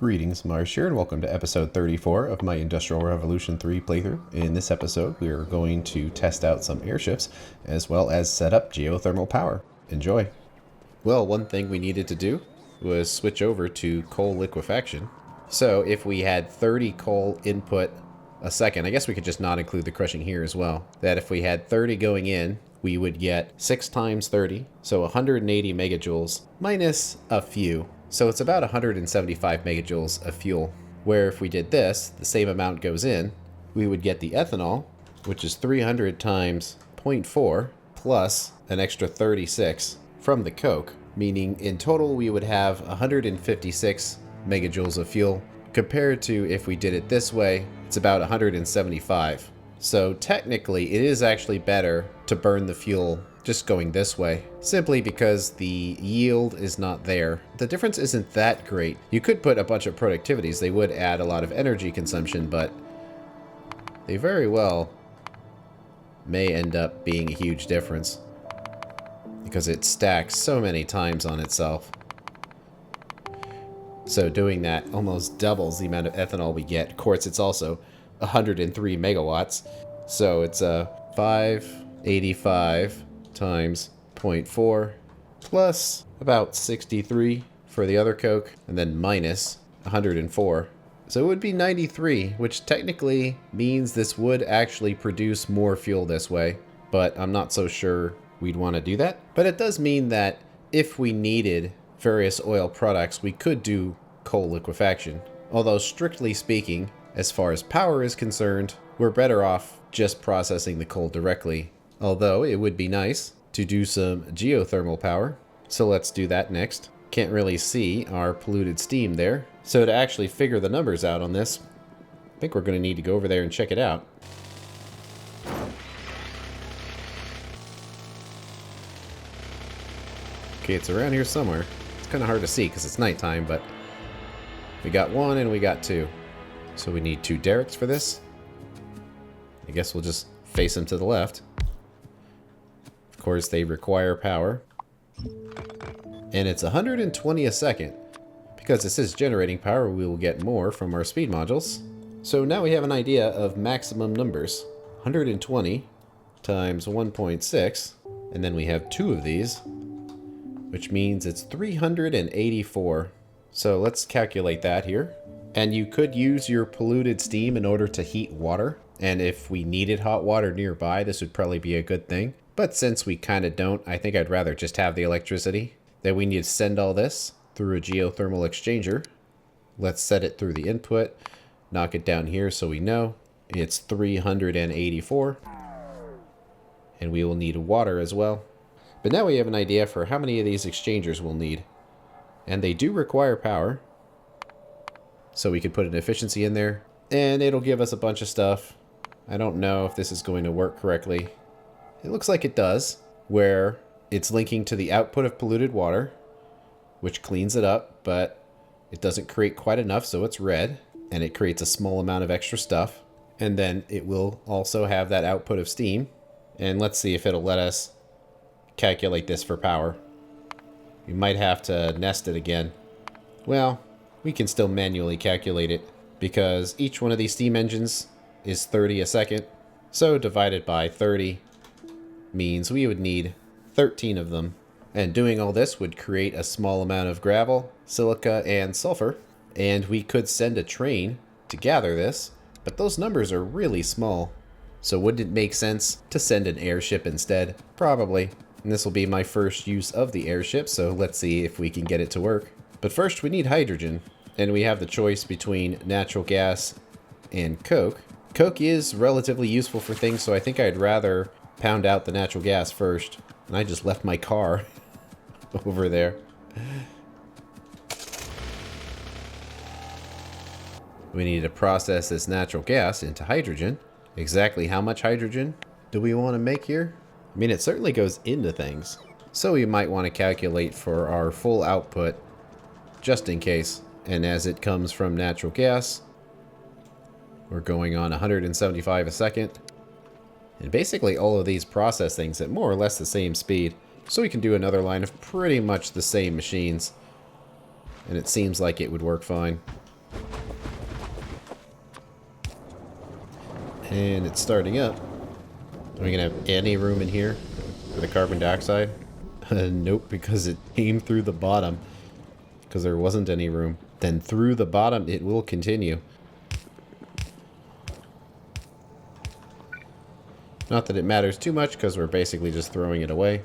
Greetings, Marsh here, and welcome to episode 34 of my Industrial Revolution 3 playthrough. In this episode, we are going to test out some airships, as well as set up geothermal power. Enjoy! Well, one thing we needed to do was switch over to coal liquefaction. So if we had 30 coal input a second, I guess we could just not include the crushing here as well, that if we had 30 going in, we would get 6 times 30, so 180 megajoules, minus a few. So it's about 175 megajoules of fuel, where if we did this, the same amount goes in, we would get the ethanol, which is 300 times 0.4, plus an extra 36 from the coke, meaning in total we would have 156 megajoules of fuel, compared to if we did it this way, it's about 175. So technically it is actually better to burn the fuel just going this way, simply because the yield is not there. The difference isn't that great. You could put a bunch of productivities, they would add a lot of energy consumption, but they very well may end up being a huge difference because it stacks so many times on itself. So doing that almost doubles the amount of ethanol we get. Of course, it's also 103 megawatts, so it's a 585 times 0.4 plus about 63 for the other coke, and then minus 104. So it would be 93, which technically means this would actually produce more fuel this way, but I'm not so sure we'd want to do that. But it does mean that if we needed various oil products, we could do coal liquefaction. Although strictly speaking, as far as power is concerned, we're better off just processing the coal directly. Although it would be nice to do some geothermal power. So let's do that next. Can't really see our polluted steam there. So to actually figure the numbers out on this, I think we're going to need to go over there and check it out. Okay, it's around here somewhere. It's kind of hard to see because it's nighttime, but we got one and we got two. So we need 2 derricks for this. I guess we'll just face them to the left. Of course, they require power. And it's 120 a second. Because this is generating power, we will get more from our speed modules. So now we have an idea of maximum numbers. 120 times 1.6. And then we have 2 of these, which means it's 384. So let's calculate that here. And you could use your polluted steam in order to heat water. And if we needed hot water nearby, this would probably be a good thing. But since we kind of don't, I think I'd rather just have the electricity. Then we need to send all this through a geothermal exchanger. Let's set it through the input. Knock it down here so we know. It's 384. And we will need water as well. But now we have an idea for how many of these exchangers we'll need. And they do require power. So we could put an efficiency in there. And it'll give us a bunch of stuff. I don't know if this is going to work correctly. It looks like it does, where it's linking to the output of polluted water, which cleans it up, but it doesn't create quite enough, so it's red, and it creates a small amount of extra stuff. And then it will also have that output of steam. And let's see if it'll let us calculate this for power. We might have to nest it again. Well, we can still manually calculate it, because each one of these steam engines is 30 a second. So divided by 30 means we would need 13 of them. And doing all this would create a small amount of gravel, silica, and sulfur. And we could send a train to gather this, but those numbers are really small. So wouldn't it make sense to send an airship instead? Probably. And this will be my first use of the airship, so let's see if we can get it to work. But first we need hydrogen. And we have the choice between natural gas and coke. Coke is relatively useful for things, so I think I'd rather pound out the natural gas first. And I just left my car over there. We need to process this natural gas into hydrogen. Exactly how much hydrogen do we want to make here? I mean, it certainly goes into things. So we might want to calculate for our full output, just in case. And as it comes from natural gas, we're going on 175 a second. And basically all of these process things at more or less the same speed. So we can do another line of pretty much the same machines. And it seems like it would work fine. And it's starting up. Are we going to have any room in here for the carbon dioxide? Nope, because it came through the bottom. Because there wasn't any room. Then through the bottom, it will continue. Not that it matters too much, because we're basically just throwing it away.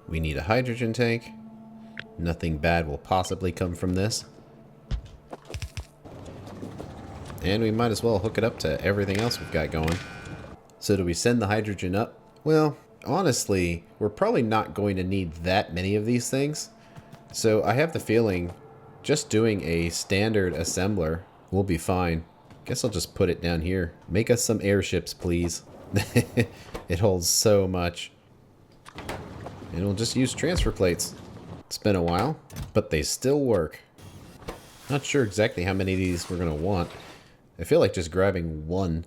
We need a hydrogen tank. Nothing bad will possibly come from this. And we might as well hook it up to everything else we've got going. So do we send the hydrogen up? Well, honestly, we're probably not going to need that many of these things. So I have the feeling just doing a standard assembler will be fine. Guess I'll just put it down here. Make us some airships, please. It holds so much. And we'll just use transfer plates. It's been a while, but they still work. Not sure exactly how many of these we're going to want. I feel like just grabbing one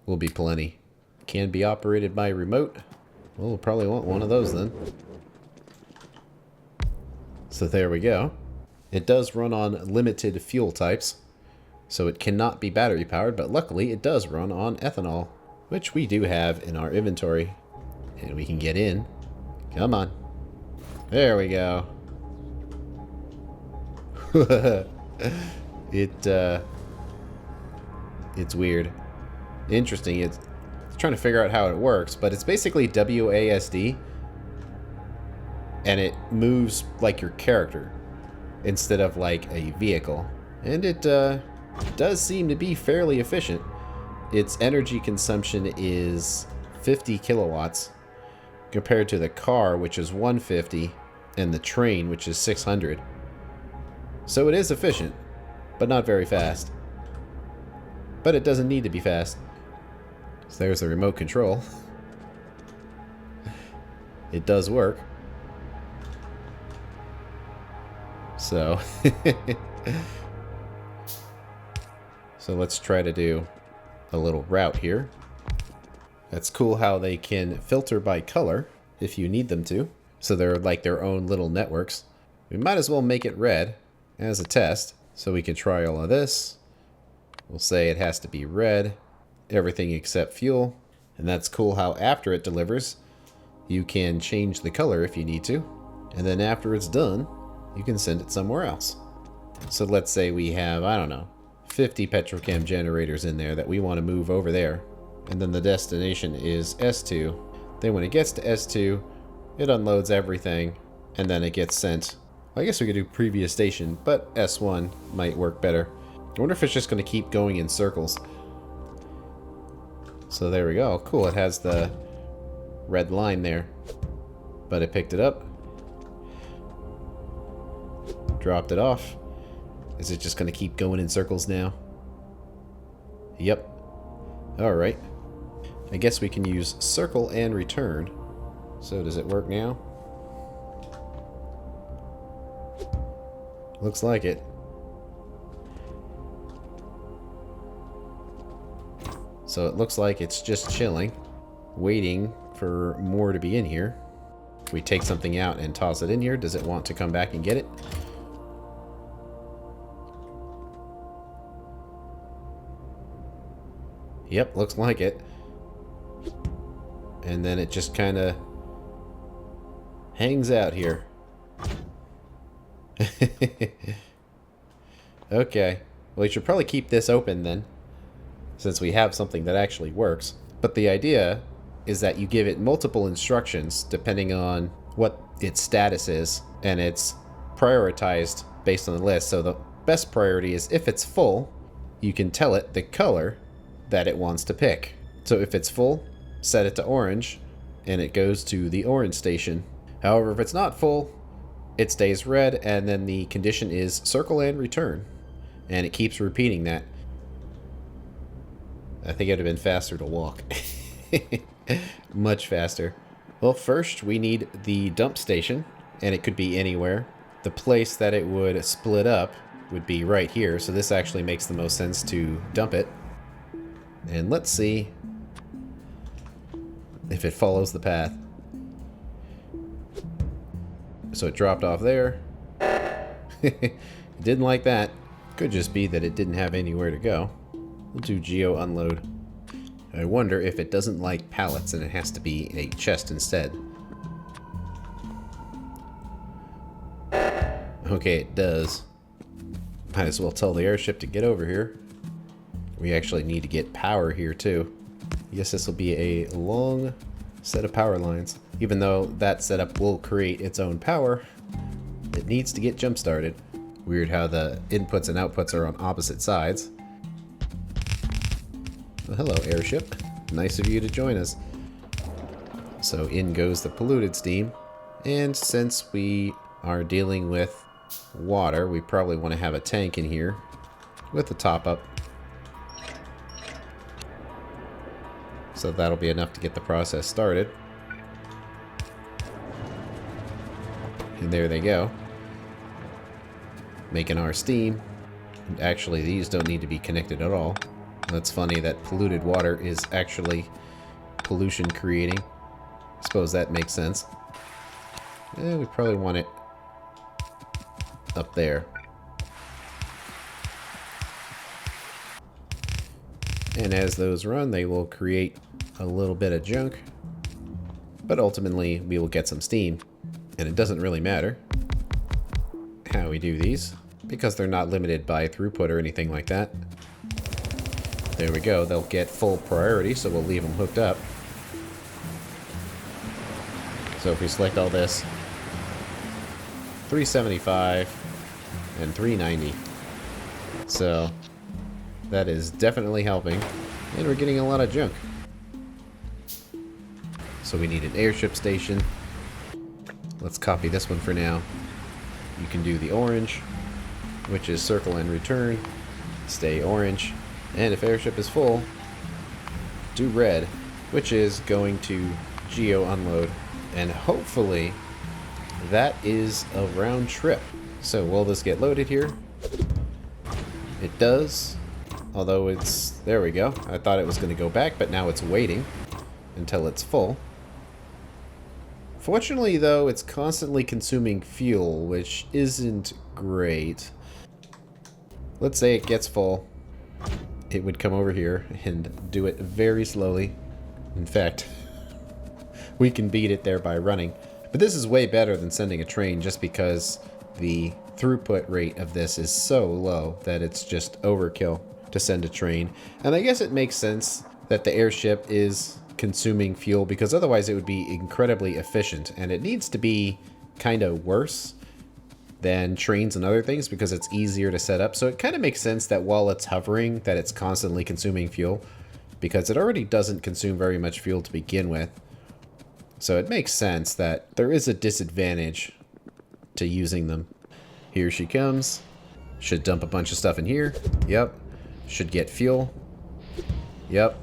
will be plenty. Can be operated by remote. Well, we'll probably want one of those then. So there we go. It does run on limited fuel types, so it cannot be battery powered, but luckily it does run on ethanol, which we do have in our inventory. And we can get in. Come on. There we go. It's weird. Interesting. It's trying to figure out how it works, but it's basically WASD, and it moves like your character instead of like a vehicle. And it does seem to be fairly efficient. Its energy consumption is 50 kilowatts compared to the car, which is 150, and the train, which is 600. So it is efficient, but not very fast. But it doesn't need to be fast. So there's the remote control. It does work. So, so let's try to do a little route here. That's cool how they can filter by color if you need them to. So they're like their own little networks. We might as well make it red as a test so we can try all of this. We'll say it has to be red, everything except fuel. And that's cool how after it delivers, you can change the color if you need to. And then after it's done, you can send it somewhere else. So let's say we have, I don't know, 50 petrochem generators in there that we want to move over there. And then the destination is S2. Then when it gets to S2, it unloads everything, and then it gets sent. I guess we could do previous station, but S1 might work better. I wonder if it's just going to keep going in circles. So there we go. Cool, it has the red line there. But it picked it up. Dropped it off. Is it just going to keep going in circles now? Yep. Alright. I guess we can use circle and return. So does it work now? Looks like it. So it looks like it's just chilling, waiting for more to be in here. If we take something out and toss it in here, does it want to come back and get it? Yep, looks like it. And then it just kind of hangs out here. Okay. Well, you should probably keep this open then, since we have something that actually works. But the idea is that you give it multiple instructions depending on what its status is, and it's prioritized based on the list. So the best priority is if it's full, you can tell it the color that it wants to pick. So if it's full, set it to orange, and it goes to the orange station. However, if it's not full, it stays red, and then the condition is circle and return. And it keeps repeating that. I think it would have been faster to walk. Much faster. Well, first we need the dump station, and it could be anywhere. The place that it would split up would be right here, so this actually makes the most sense to dump it. And let's see if it follows the path. So it dropped off there. It didn't like that. Could just be that it didn't have anywhere to go. We'll do geo unload. I wonder if it doesn't like pallets and it has to be a chest instead. Okay, it does. Might as well tell the airship to get over here. We actually need to get power here too. I guess this will be a long set of power lines. Even though that setup will create its own power, it needs to get jump started. Weird how the inputs and outputs are on opposite sides. Well, hello, airship. Nice of you to join us. So in goes the polluted steam. And since we are dealing with water, we probably want to have a tank in here with the top up. So that'll be enough to get the process started. And there they go. Making our steam. And actually, these don't need to be connected at all. That's funny that polluted water is actually pollution creating. I suppose that makes sense. We probably want it up there. And as those run, they will create a little bit of junk. But ultimately, we will get some steam. And it doesn't really matter how we do these, because they're not limited by throughput or anything like that. There we go. They'll get full priority, so we'll leave them hooked up. So if we select all this, 375 and 390. So that is definitely helping. And we're getting a lot of junk. So we need an airship station. Let's copy this one for now. You can do the orange, which is circle and return. Stay orange. And if airship is full, do red, which is going to geo unload. And hopefully that is a round trip. So will this get loaded here? It does. Although it's... there we go. I thought it was going to go back, but now it's waiting until it's full. Fortunately, though, it's constantly consuming fuel, which isn't great. Let's say it gets full. It would come over here and do it very slowly. In fact, we can beat it there by running. But this is way better than sending a train just because the throughput rate of this is so low that it's just overkill to send a train. And I guess it makes sense that the airship is consuming fuel because otherwise it would be incredibly efficient, and it needs to be kind of worse than trains and other things because it's easier to set up. So it kind of makes sense that while it's hovering that it's constantly consuming fuel, because it already doesn't consume very much fuel to begin with. So it makes sense that there is a disadvantage to using them. Here she comes. Should dump a bunch of stuff in here. Yep. Should get fuel. Yep.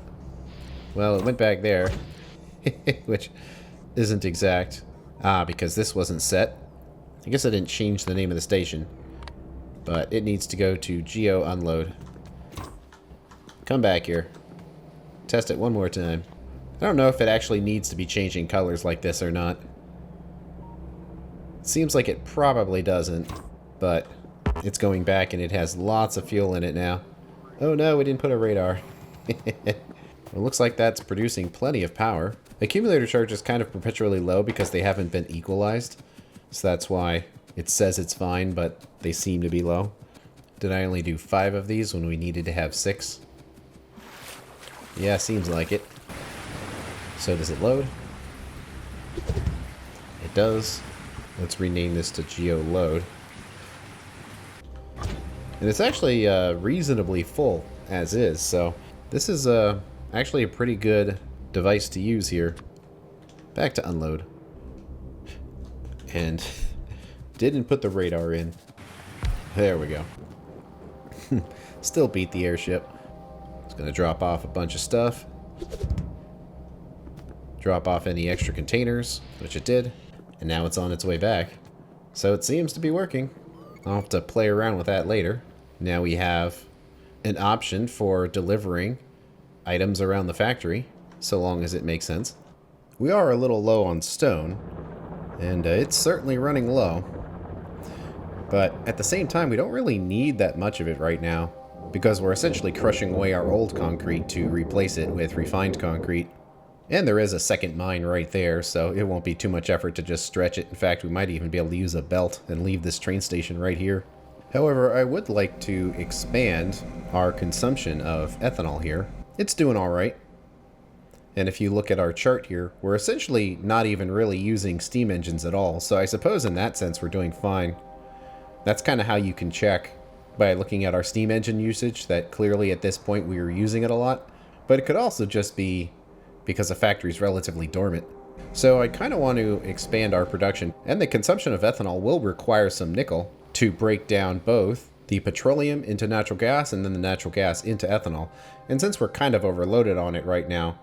Well, it went back there, which isn't exact. Because this wasn't set. I guess I didn't change the name of the station. But it needs to go to Geo Unload. Come back here. Test it one more time. I don't know if it actually needs to be changing colors like this or not. It seems like it probably doesn't, but it's going back and it has lots of fuel in it now. Oh no, we didn't put a radar. It looks like that's producing plenty of power. The accumulator charge is kind of perpetually low because they haven't been equalized. So that's why it says it's fine, but they seem to be low. Did I only do 5 of these when we needed to have 6? Yeah, seems like it. So does it load? It does. Let's rename this to Geo Load. And it's actually reasonably full as is, so this is actually a pretty good device to use here. Back to unload. And didn't put the radar in. There we go. Still beat the airship. It's gonna drop off a bunch of stuff. Drop off any extra containers, which it did. And now it's on its way back. So it seems to be working. I'll have to play around with that later. Now we have an option for delivering items around the factory, so long as it makes sense. We are a little low on stone, and it's certainly running low. But at the same time, we don't really need that much of it right now. because we're essentially crushing away our old concrete to replace it with refined concrete. And there is a second mine right there, so it won't be too much effort to just stretch it. In fact, we might even be able to use a belt and leave this train station right here. However, I would like to expand our consumption of ethanol here. It's doing all right. And if you look at our chart here, we're essentially not even really using steam engines at all. So I suppose in that sense we're doing fine. That's kind of how you can check by looking at our steam engine usage, that clearly at this point we are using it a lot. But it could also just be because the factory is relatively dormant. So I kind of want to expand our production, and the consumption of ethanol will require some nickel to break down both the petroleum into natural gas and then the natural gas into ethanol. And since we're kind of overloaded on it right now,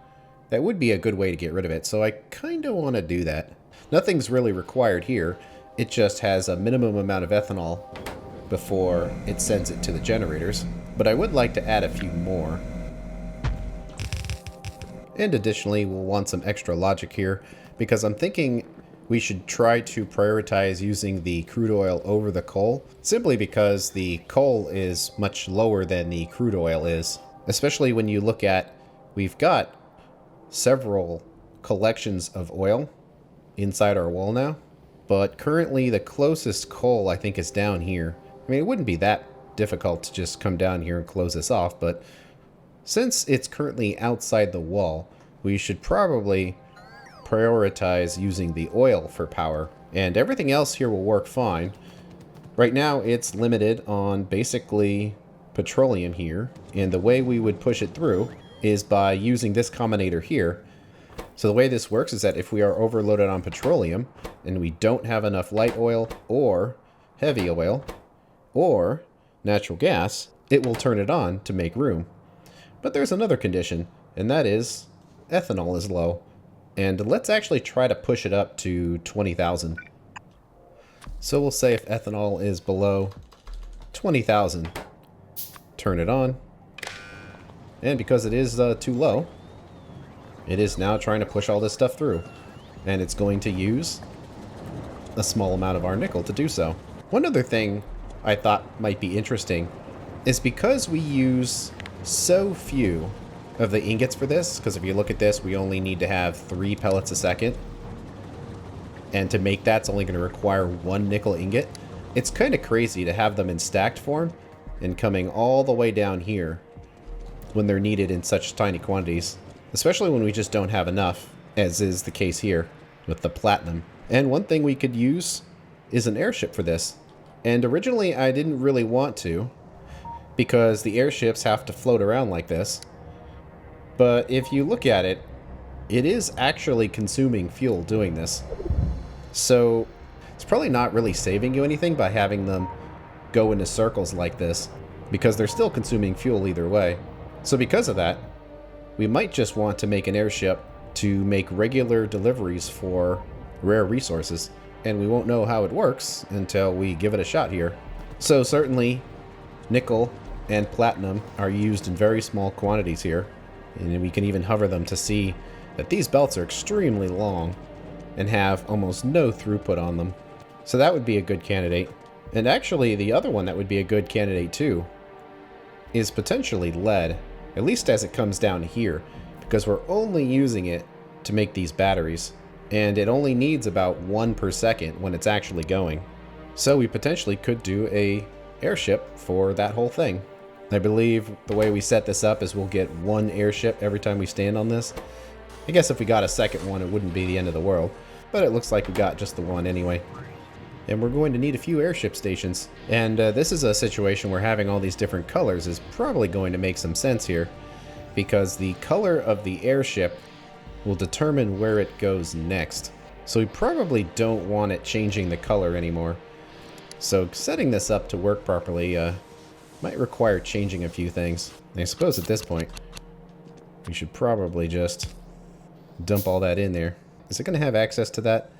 that would be a good way to get rid of it. So I kind of want to do that. Nothing's really required here. It just has a minimum amount of ethanol before it sends it to the generators. But I would like to add a few more. And additionally, we'll want some extra logic here, because I'm thinking we should try to prioritize using the crude oil over the coal, simply because the coal is much lower than the crude oil is. Especially when you look at, we've got several collections of oil inside our wall now, but currently the closest coal I think is down here. I mean, it wouldn't be that difficult to just come down here and close this off, but since it's currently outside the wall, we should probably prioritize using the oil for power, and everything else here will work fine. Right now it's limited on basically petroleum here, and the way we would push it through is by using this combinator here. So the way this works is that if we are overloaded on petroleum and we don't have enough light oil or heavy oil or natural gas, it will turn it on to make room. But there's another condition, and that is ethanol is low. And let's actually try to push it up to 20,000. So we'll say if ethanol is below 20,000, turn it on. And because it is too low, it is now trying to push all this stuff through. And it's going to use a small amount of our nickel to do so. One other thing I thought might be interesting is because we use so few of the ingots for this, because if you look at this, we only need to have 3 pellets a second. And to make that, it's only going to require 1 nickel ingot. It's kind of crazy to have them in stacked form and coming all the way down here when they're needed in such tiny quantities. Especially when we just don't have enough, as is the case here with the platinum. And one thing we could use is an airship for this. And originally I didn't really want to, because the airships have to float around like this. But if you look at it, it is actually consuming fuel doing this. So it's probably not really saving you anything by having them go into circles like this, because they're still consuming fuel either way. So because of that, we might just want to make an airship to make regular deliveries for rare resources, and we won't know how it works until we give it a shot here. So certainly nickel and platinum are used in very small quantities here, and we can even hover them to see that these belts are extremely long and have almost no throughput on them. So that would be a good candidate. And actually the other one that would be a good candidate too is potentially lead, at least as it comes down here, because we're only using it to make these batteries, and it only needs about 1 per second when it's actually going. So we potentially could do a airship for that whole thing. I believe the way we set this up is we'll get 1 airship every time we stand on this. I guess if we got a second one, it wouldn't be the end of the world, but it looks like we got just the one anyway. And we're going to need a few airship stations. And this is a situation where having all these different colors is probably going to make some sense here, because the color of the airship will determine where it goes next. So we probably don't want it changing the color anymore. So setting this up to work properly might require changing a few things. And I suppose at this point, we should probably just dump all that in there. Is it going to have access to that?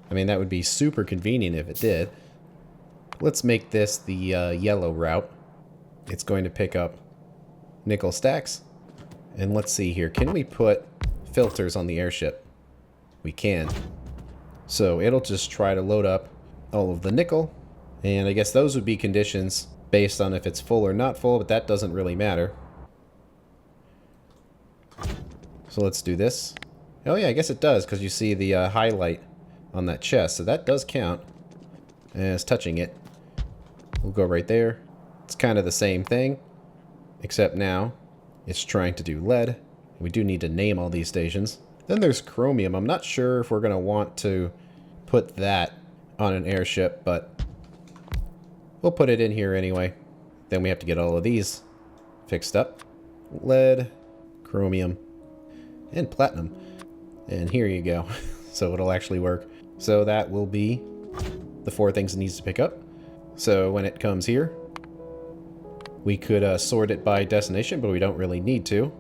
I mean, that would be super convenient if it did. Let's make this the yellow route. It's going to pick up nickel stacks. And let's see here. Can we put filters on the airship? We can. So it'll just try to load up all of the nickel. And I guess those would be conditions based on if it's full or not full, but that doesn't really matter. So let's do this. Oh yeah, I guess it does, because you see the highlight on that chest, so that does count as touching it. We'll go right there. It's kind of the same thing, except now it's trying to do lead. We do need to name all these stations. Then there's chromium. I'm not sure if we're going to want to put that on an airship, but we'll put it in here anyway. Then we have to get all of these fixed up. Lead, chromium, and platinum. And here you go. So it'll actually work. So that will be the 4 things it needs to pick up. So when it comes here, we could sort it by destination, but we don't really need to.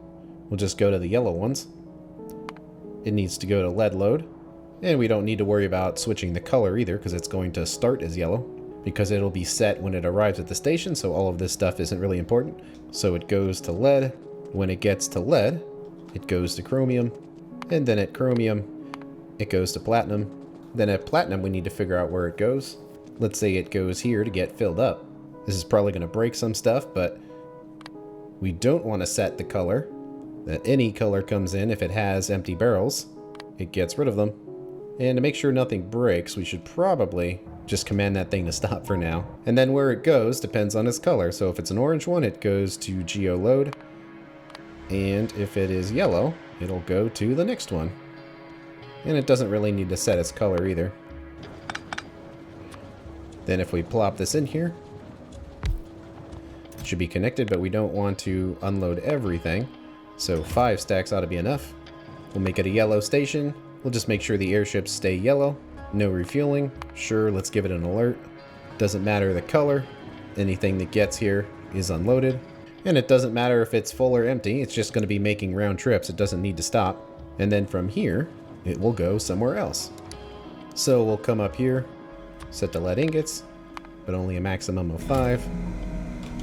We'll just go to the yellow ones. It needs to go to lead load. And we don't need to worry about switching the color either, because it's going to start as yellow, because it'll be set when it arrives at the station, so all of this stuff isn't really important. So it goes to lead. When it gets to lead, it goes to chromium. And then at chromium, it goes to platinum. Then at platinum, we need to figure out where it goes. Let's say it goes here to get filled up. This is probably going to break some stuff, but we don't want to set the color. That any color comes in if it has empty barrels. It gets rid of them. And to make sure nothing breaks, we should probably just command that thing to stop for now. And then where it goes depends on its color. So if it's an orange one, it goes to geo load. And if it is yellow, it'll go to the next one. And it doesn't really need to set its color either. Then if we plop this in here, it should be connected, but we don't want to unload everything. So 5 stacks ought to be enough. We'll make it a yellow station. We'll just make sure the airships stay yellow. No refueling. Sure, let's give it an alert. Doesn't matter the color. Anything that gets here is unloaded. And it doesn't matter if it's full or empty. It's just going to be making round trips. It doesn't need to stop. And then from here, it will go somewhere else. So we'll come up here, set the lead ingots, but only a maximum of 5.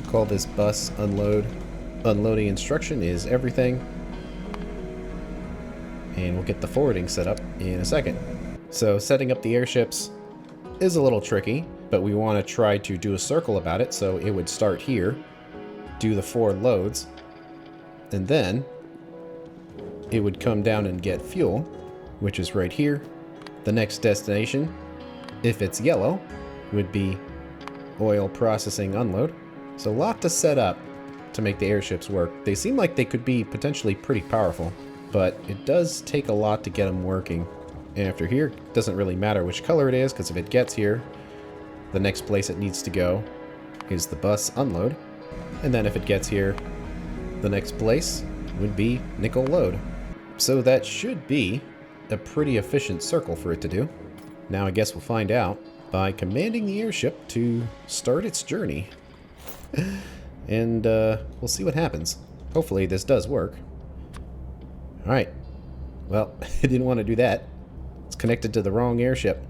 Call this bus unload. Unloading instruction is everything. And we'll get the forwarding set up in a second. So setting up the airships is a little tricky, but we want to try to do a circle about it. So it would start here, do the 4 loads, and then it would come down and get fuel, which is right here. The next destination, if it's yellow, would be oil processing unload. So a lot to set up to make the airships work. They seem like they could be potentially pretty powerful, but it does take a lot to get them working. And after here, it doesn't really matter which color it is, because if it gets here, the next place it needs to go is the bus unload. And then if it gets here, the next place would be nickel load. So that should be a pretty efficient circle for it to do. Now I guess we'll find out by commanding the airship to start its journey. And we'll see what happens. Hopefully this does work. Alright. Well, I didn't want to do that. It's connected to the wrong airship.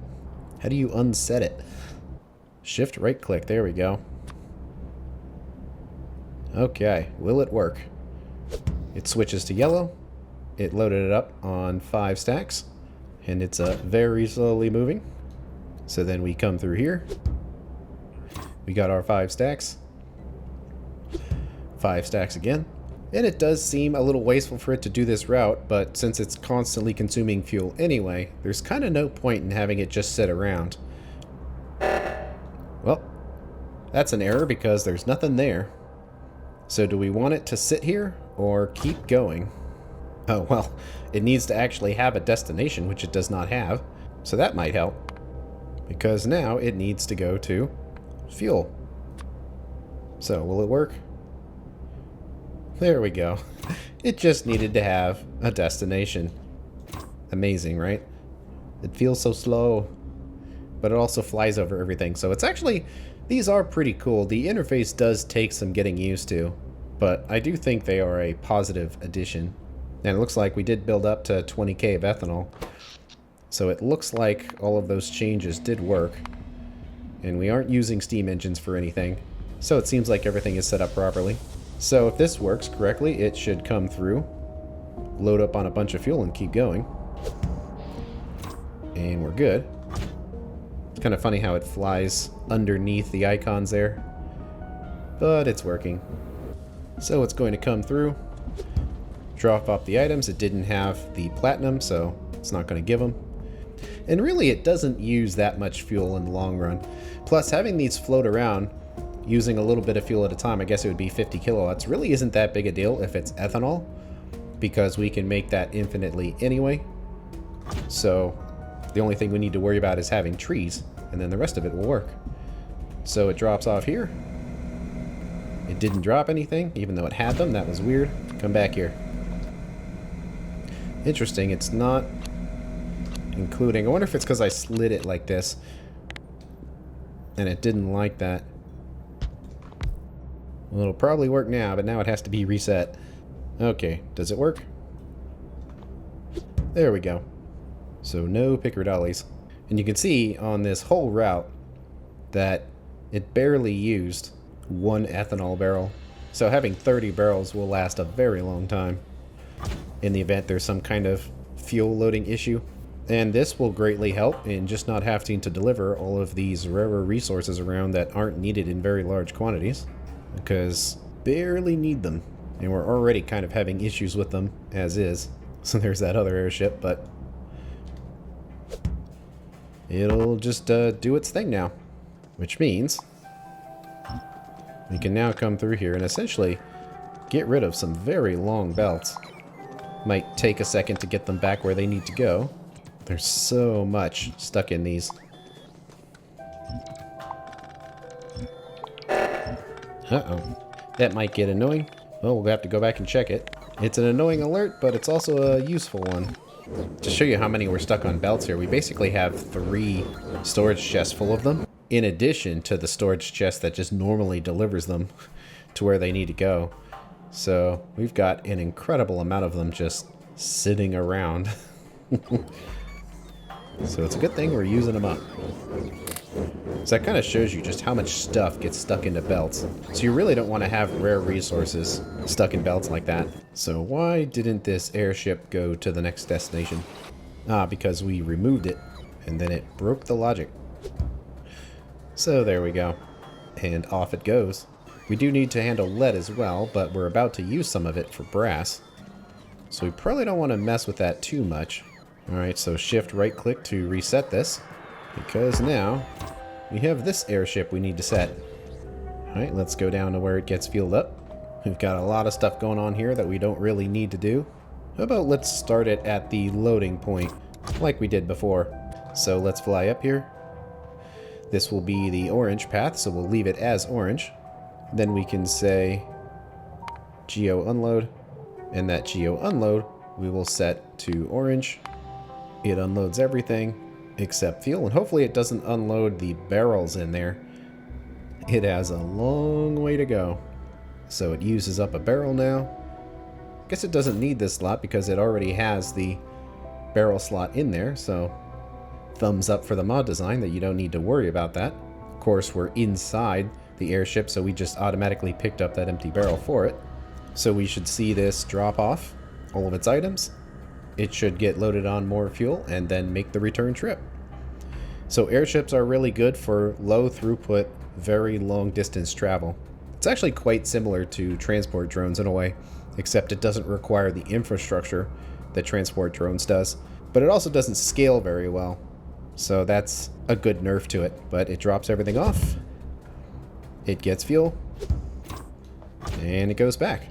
How do you unset it? Shift right click. There we go. Okay. Will it work? It switches to yellow. It loaded it up on 5 stacks. And it's very slowly moving. So then we come through here. We got our 5 stacks. 5 stacks again. And it does seem a little wasteful for it to do this route, but since it's constantly consuming fuel anyway, there's kind of no point in having it just sit around. Well, that's an error because there's nothing there. So do we want it to sit here or keep going? Oh, well, it needs to actually have a destination, which it does not have. So that might help, because now it needs to go to fuel. So will it work? There we go. It just needed to have a destination. Amazing, right? It feels so slow, but it also flies over everything. So it's actually, these are pretty cool. The interface does take some getting used to, but I do think they are a positive addition. And it looks like we did build up to 20k of ethanol. So it looks like all of those changes did work. And we aren't using steam engines for anything. So it seems like everything is set up properly. So if this works correctly, it should come through, load up on a bunch of fuel and keep going. And we're good. It's kind of funny how it flies underneath the icons there. but it's working. So it's going to come through, drop off the items. It didn't have the platinum, so it's not going to give them. And really, it doesn't use that much fuel in the long run. Plus, having these float around, using a little bit of fuel at a time, I guess it would be 50 kilowatts, really isn't that big a deal if it's ethanol, because we can make that infinitely anyway. So the only thing we need to worry about is having trees, and then the rest of it will work. So it drops off here. It didn't drop anything, even though it had them. That was weird. Come back here. Interesting, it's not including... I wonder if it's because I slid it like this, and it didn't like that. Well, it'll probably work now, but now it has to be reset. Okay, does it work? There we go. So no picker dollies. And you can see on this whole route that it barely used one ethanol barrel. So having 30 barrels will last a very long time in the event there's some kind of fuel loading issue. And this will greatly help in just not having to deliver all of these rarer resources around that aren't needed in very large quantities, because barely need them. And we're already kind of having issues with them as is. So there's that other airship, but it'll just do its thing now, which means we can now come through here and essentially get rid of some very long belts. Might take a second to get them back where they need to go. There's so much stuck in these. Uh-oh. That might get annoying. Well, we'll have to go back and check it. It's an annoying alert, but it's also a useful one. To show you how many were stuck on belts here, we basically have 3 storage chests full of them, in addition to the storage chest that just normally delivers them to where they need to go. So we've got an incredible amount of them just sitting around. So it's a good thing we're using them up. So that kind of shows you just how much stuff gets stuck into belts. So you really don't want to have rare resources stuck in belts like that. So why didn't this airship go to the next destination? Ah, because we removed it, and then it broke the logic. So there we go. And off it goes. We do need to handle lead as well, but we're about to use some of it for brass. So we probably don't want to mess with that too much. Alright, so shift right click to reset this, because now we have this airship we need to set. Alright, let's go down to where it gets fueled up. We've got a lot of stuff going on here that we don't really need to do. How about let's start it at the loading point, like we did before. So let's fly up here. This will be the orange path, so we'll leave it as orange. Then we can say geo unload, and that geo unload we will set to orange. It unloads everything except fuel, and hopefully it doesn't unload the barrels in there. It has a long way to go. So it uses up a barrel now. Guess it doesn't need this slot because it already has the barrel slot in there, so thumbs up for the mod design that you don't need to worry about that. Of course, we're inside the airship, so we just automatically picked up that empty barrel for it. So we should see this drop off all of its items. It should get loaded on more fuel and then make the return trip. So airships are really good for low throughput, very long distance travel. It's actually quite similar to transport drones in a way, except it doesn't require the infrastructure that transport drones does. But it also doesn't scale very well. So that's a good nerf to it, but it drops everything off. It gets fuel, and it goes back.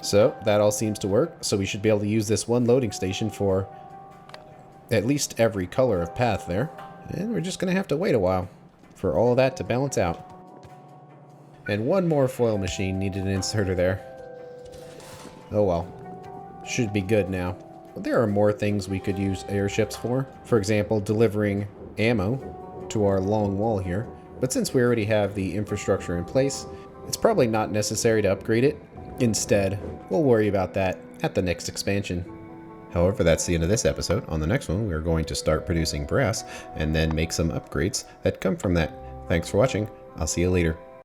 So that all seems to work. So we should be able to use this one loading station for at least every color of path there. And we're just going to have to wait a while for all of that to balance out. And one more foil machine needed an inserter there. Oh well. Should be good now. But there are more things we could use airships for. For example, delivering ammo to our long wall here. But since we already have the infrastructure in place, it's probably not necessary to upgrade it. Instead, we'll worry about that at the next expansion. However, that's the end of this episode. On the next one, we're going to start producing brass and then make some upgrades that come from that. Thanks for watching. I'll see you later.